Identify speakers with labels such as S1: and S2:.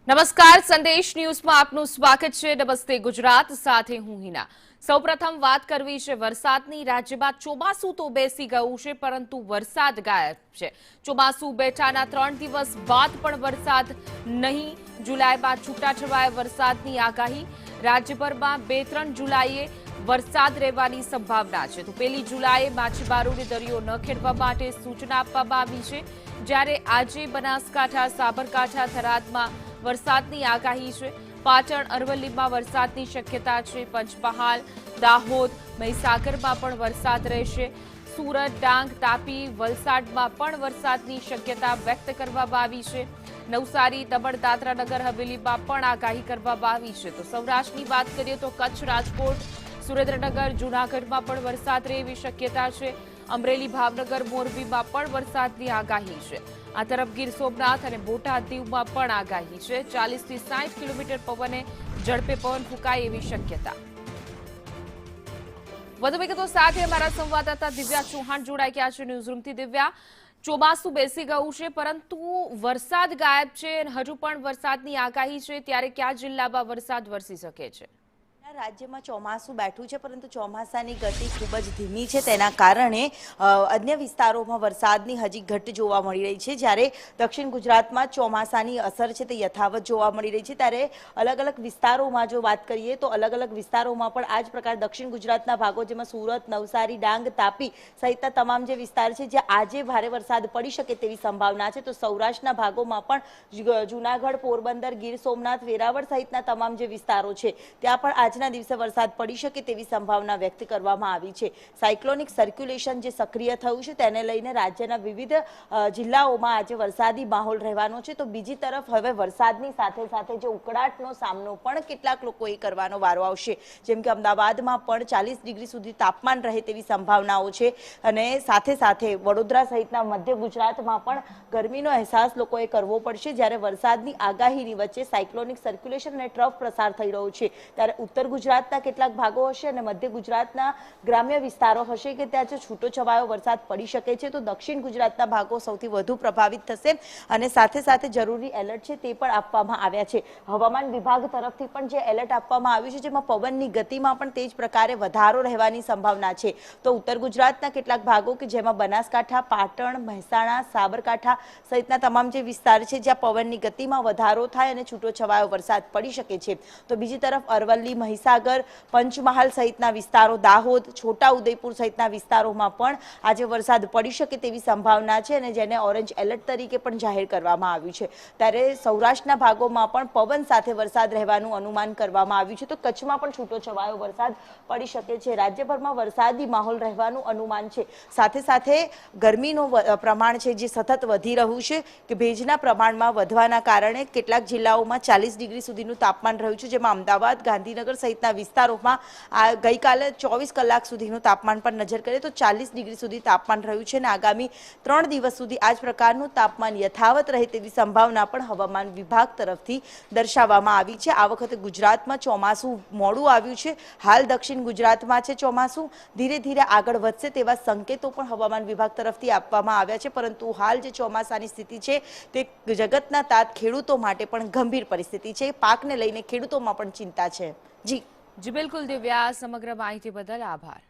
S1: નમસ્કાર, સંદેશ ન્યૂઝમાં આપનું સ્વાગત છે। નમસ્તે ગુજરાત સાથે હું હિના। સૌપ્રથમ વાત કરવી છે વરસાદની। રાજ્યમાં ચોમાસું તો બેસી ગયું છે, પરંતુ વરસાદ ગાયબ છે। ચોમાસું બેઠાના 3 દિવસ બાદ પણ વરસાદ નહીં। જુલાઈમાં છૂટાછવાયા વરસાદની આગાહી। રાજ્યભરમાં 2-3 જુલાઈએ વરસાદ રહેવાની સંભાવના છે, તો 1 જુલાઈએ માછીમારોને દરિયો ન ખેડવા માટે સૂચના આપવામાં આવી છે। જ્યારે આજે બનાસકાંઠા, સાબરકાંઠા, થરાદમાં વરસાદની આગાહી છે। પાટણ, અરવલ્લીમાં વરસાદની શક્યતા છે। પંચમહાલ, દાહોદ, મહીસાગરમાં પણ વરસાદ રહેશે। સુરત, ડાંગ, તાપી, વલસાડમાં પણ વરસાદની શક્યતા વ્યક્ત કરવામાં આવી છે। નવસારી, દમણ, દાદરા નગર હવેલીમાં પણ આગાહી કરવામાં આવી છે। તો સૌરાષ્ટ્રની વાત કરીએ તો કચ્છ, રાજકોટ, સુરેન્દ્રનગર, જૂનાગઢમાં પણ વરસાદ રહે એવી શક્યતા છે। અમરેલી, ભાવનગર, મોરબીમાં પણ વરસાદની આગાહી છે। આ તરફ ગીર સોમનાથ અને બોટાદ, દીવમાં પણ આગાહી છે। 40 થી 60 કિલોમીટર પવને ઝડપે પવન ફૂંકાય એવી શક્યતા। વધુ વિગતો સાથે અમારા સંવાદદાતા દિવ્યા ચૌહાણ જોડાઈ ગયા છે ન્યૂઝરૂમથી। દિવ્યા, ચોમાસું બેસી ગયું છે, પરંતુ વરસાદ ગાયબ છે, હજુ પણ વરસાદની આગાહી છે, ત્યારે કયા જિલ્લામાં વરસાદ વરસી શકે છે?
S2: રાજ્યમાં ચોમાસું બેઠું છે, પરંતુ ચોમાસાની ગતિ ખૂબ જ ધીમી છે। તેના કારણે અન્ય વિસ્તારોમાં વરસાદની હજી ઘટ જોવા મળી રહી છે। જ્યારે દક્ષિણ ગુજરાતમાં ચોમાસાની અસર છે તે યથાવત જોવા મળી રહી છે। ત્યારે અલગ અલગ વિસ્તારોમાં જો વાત કરીએ તો અલગ અલગ વિસ્તારોમાં પણ આ જ પ્રકાર દક્ષિણ ગુજરાતના ભાગો, જેમાં સુરત, નવસારી, ડાંગ, તાપી સહિતના તમામ જે વિસ્તાર છે, જ્યાં આજે ભારે વરસાદ પડી શકે તેવી સંભાવના છે। તો સૌરાષ્ટ્રના ભાગોમાં પણ જૂનાગઢ, પોરબંદર, ગીર સોમનાથ, વેરાવળ સહિતના તમામ જે વિસ્તારો છે ત્યાં પણ આજના દિવસે વરસાદ પડી શકે તેવી સંભાવના વ્યક્ત કરવામાં આવી છે। સાયક્લોનિક સર્ક્યુલેશન જે સક્રિય થયું છે તેને લઈને રાજ્યના વિવિધ જિલ્લાઓમાં આજે વરસાદી માહોલ રહેવાનો છે। તો બીજી તરફ હવે વરસાદની સાથે સાથે જે ઉકળાટનો સામનો પણ કેટલાક લોકોએ કરવાનો વારો આવશે। જેમ કે અમદાવાદમાં પણ 40 ડિગ્રી સુધી તાપમાન રહે તેવી સંભાવનાઓ છે, અને સાથે સાથે વડોદરા સહિતના મધ્ય ગુજરાતમાં પણ ગરમીનો અહેસાસ લોકોએ કરવો પડશે। જ્યારે વરસાદની આગાહીની વચ્ચે સાયક્લોનિક સર્ક્યુલેશન અને ટ્રફ પ્રસાર થઈ રહ્યો છે, ત્યારે ઉત્તર ગુજરાતના કેટલાક ભાગો હશે અને મધ્ય ગુજરાતના ગ્રામ્ય વિસ્તારો હશે કે ત્યાં જો છૂટો છવાયો વરસાદ પડી શકે છે। તો દક્ષિણ ગુજરાતના ભાગો સૌથી વધુ પ્રભાવિત થશે, અને સાથે સાથે જરૂરી એલર્ટ છે તે પણ આપવામાં આવ્યા છે। હવામાન વિભાગ તરફથી પણ જે એલર્ટ આપવામાં આવ્યું છે, જેમાં પવનની ગતિમાં પણ તે જ પ્રકારે વધારો રહેવાની સંભાવના છે। તો ઉત્તર ગુજરાતના કેટલાક ભાગો કે જેમાં બનાસકાંઠા, પાટણ, મહેસાણા, સાબરકાંઠા સહિતના તમામ જે વિસ્તાર છે જ્યાં પવનની ગતિમાં વધારો થાય અને છૂટો છવાયો વરસાદ પડી શકે છે। તો બીજી તરફ અરવલ્લી, મહીસાગર, પંચમહાલ સહિતના વિસ્તારો, દાહોદ, છોટા ઉદેપુર સહિતના વિસ્તારોમાં પણ આજે વરસાદ પડી શકે તેવી સંભાવના છે, અને જેને ઓરેન્જ એલર્ટ તરીકે પણ જાહેર કરવામાં આવ્યું છે। ત્યારે સૌરાષ્ટ્રના ભાગોમાં પણ પવન સાથે વરસાદ રહેવાનું અનુમાન કરવામાં આવ્યું છે। તો કચ્છમાં પણ છૂટો છવાયો વરસાદ પડી શકે છે। રાજ્યભરમાં વરસાદી માહોલ રહેવાનું અનુમાન છે। સાથે સાથે ગરમીનું પ્રમાણ છે જે સતત વધી રહ્યું છે, કે ભેજના પ્રમાણમાં વધવાના કારણે કેટલાક જિલ્લાઓમાં 40 ડિગ્રી સુધીનું તાપમાન રહ્યું છે, જેમાં અમદાવાદ, ગાંધીનગર સહિતના વિસ્તારોમાં ગઈકાલે 24 કલાક સુધીનું તાપમાન પર નજર કરીએ તો 40 ડિગ્રી સુધી તાપમાન રહ્યું છે, અને આગામી 3 દિવસ સુધી આ જ પ્રકારનું તાપમાન યથાવત રહે તેવી સંભાવના પણ હવામાન વિભાગ તરફથી દર્શાવવામાં આવી છે। આ વખતે ગુજરાતમાં ચોમાસું મોડું આવ્યું છે। હાલ દક્ષિણ ગુજરાતમાં છે ચોમાસું, ધીરે ધીરે આગળ વધશે તેવા સંકેતો પણ હવામાન વિભાગ તરફથી આપવામાં આવ્યા છે, પરંતુ હાલ જે ચોમાસાની સ્થિતિ છે તે જગતના તાત ખેડૂતો માટે પણ ગંભીર પરિસ્થિતિ છે। પાકને લઈને ખેડૂતોમાં પણ ચિંતા છે। જી
S1: બિલકુલ દિવ્યા, સમગ્ર માહિતી બદલ આભાર।